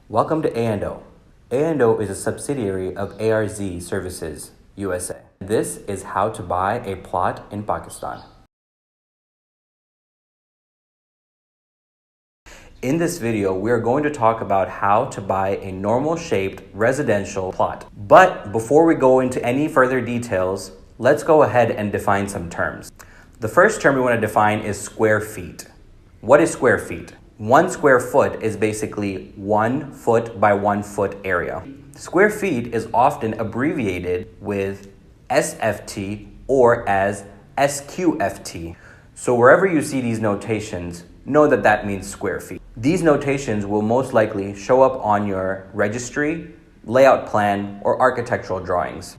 Welcome to A&O. A&O is a subsidiary of ARZ Services, USA. This is how to buy a plot in Pakistan. In this video, we are going to talk about how to buy a normal-shaped residential plot. But before we go into any further details, let's go ahead and define some terms. The first term we want to define is square feet. What is square feet? 1 square foot is basically 1 foot by 1 foot area. Square feet is often abbreviated with sqft or as sqft. So wherever you see these notations, know that that means square feet. These notations will most likely show up on your registry, layout plan, or architectural drawings.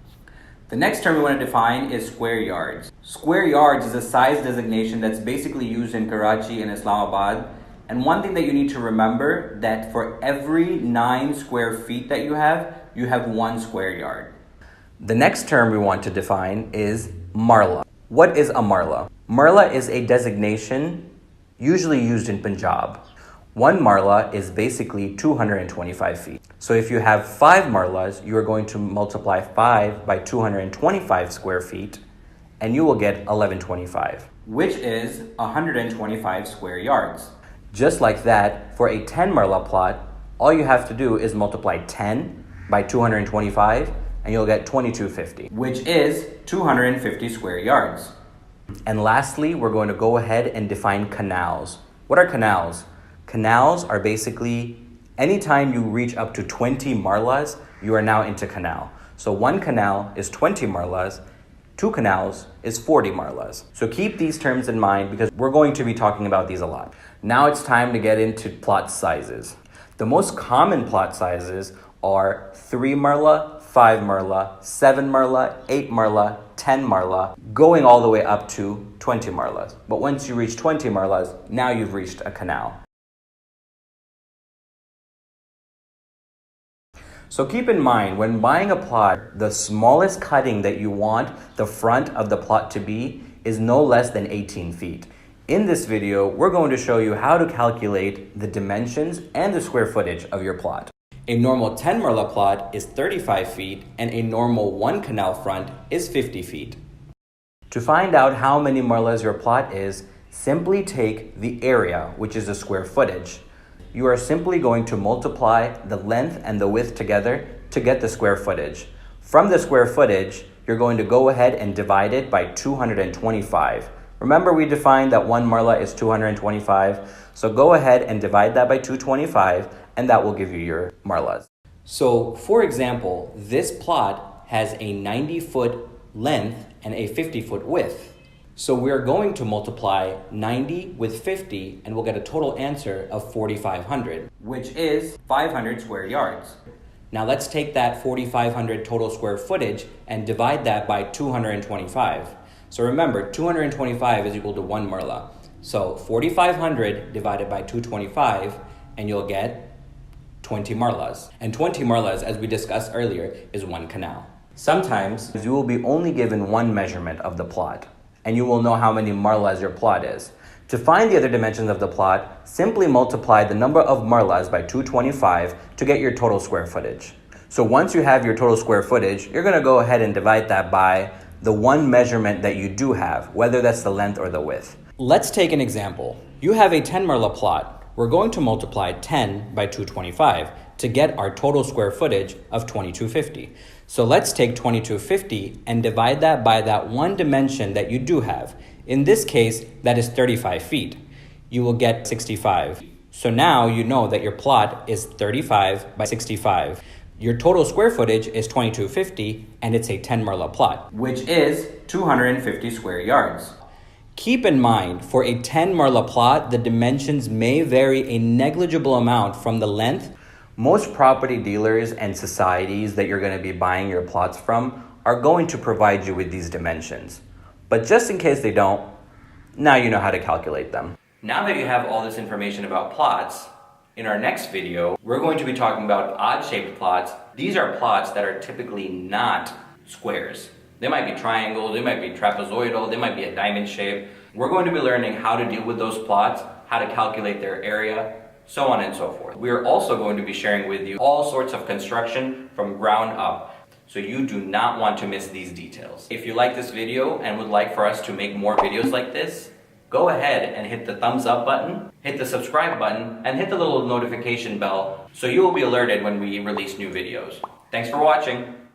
The next term we want to define is square yards. Square yards is a size designation that's basically used in Karachi and Islamabad. And one thing that you need to remember, that for every 9 square feet that you have 1 square yard. The next term we want to define is Marla. What is a Marla? Marla is a designation usually used in Punjab. 1 Marla is basically 225 feet. So if you have 5 Marlas, you are going to multiply 5 by 225 square feet, and you will get 1125, which is 125 square yards. Just like that, for a 10 Marla plot, all you have to do is multiply 10 by 225 and you'll get 2250, which is 250 square yards. And lastly, we're going to go ahead and define canals. What are canals? Canals are basically anytime you reach up to 20 Marlas, you are now into canal. So 1 canal is 20 Marlas. 2 canals is 40 Marlas. So keep these terms in mind because we're going to be talking about these a lot. Now it's time to get into plot sizes. The most common plot sizes are 3 Marla, 5 Marla, 7 Marla, 8 Marla, 10 Marla, going all the way up to 20 Marlas. But once you reach 20 Marlas, now you've reached a canal. So keep in mind, when buying a plot, the smallest cutting that you want the front of the plot to be is no less than 18 feet. In this video, we're going to show you how to calculate the dimensions and the square footage of your plot. A normal 10 Marla plot is 35 feet and a normal 1 canal front is 50 feet. To find out how many Marlas your plot is, simply take the area, which is the square footage. You are simply going to multiply the length and the width together to get the square footage. From the square footage, you're going to go ahead and divide it by 225. Remember, we defined that 1 Marla is 225. So go ahead and divide that by 225, and that will give you your Marlas. So for example, this plot has a 90-foot length and a 50-foot width. So we're going to multiply 90 with 50 and we'll get a total answer of 4,500, which is 500 square yards. Now let's take that 4,500 total square footage and divide that by 225. So remember, 225 is equal to 1 Marla. So 4,500 divided by 225 and you'll get 20 Marlas. And 20 Marlas, as we discussed earlier, is 1 canal. Sometimes you will be only given 1 measurement of the plot, and you will know how many Marlas your plot is. To find the other dimensions of the plot, simply multiply the number of Marlas by 225 to get your total square footage. So once you have your total square footage, you're gonna go ahead and divide that by the 1 measurement that you do have, whether that's the length or the width. Let's take an example. You have a 10 Marla plot. We're going to multiply 10 by 225 to get our total square footage of 2250. So let's take 2250 and divide that by that 1 dimension that you do have. In this case, that is 35 feet. You will get 65. So now you know that your plot is 35 by 65. Your total square footage is 2250 and it's a 10 Marla plot, which is 250 square yards. Keep in mind, for a 10 Marla plot, the dimensions may vary a negligible amount from the length. Most property dealers and societies that you're going to be buying your plots from are going to provide you with these dimensions. But just in case they don't, now you know how to calculate them. Now that you have all this information about plots, in our next video, we're going to be talking about odd-shaped plots. These are plots that are typically not squares. They might be triangles, they might be trapezoidal, they might be a diamond shape. We're going to be learning how to deal with those plots, how to calculate their area, so on and so forth. We are also going to be sharing with you all sorts of construction from ground up. So you do not want to miss these details. If you like this video and would like for us to make more videos like this, go ahead and hit the thumbs up button, hit the subscribe button, and hit the little notification bell so you will be alerted when we release new videos. Thanks for watching.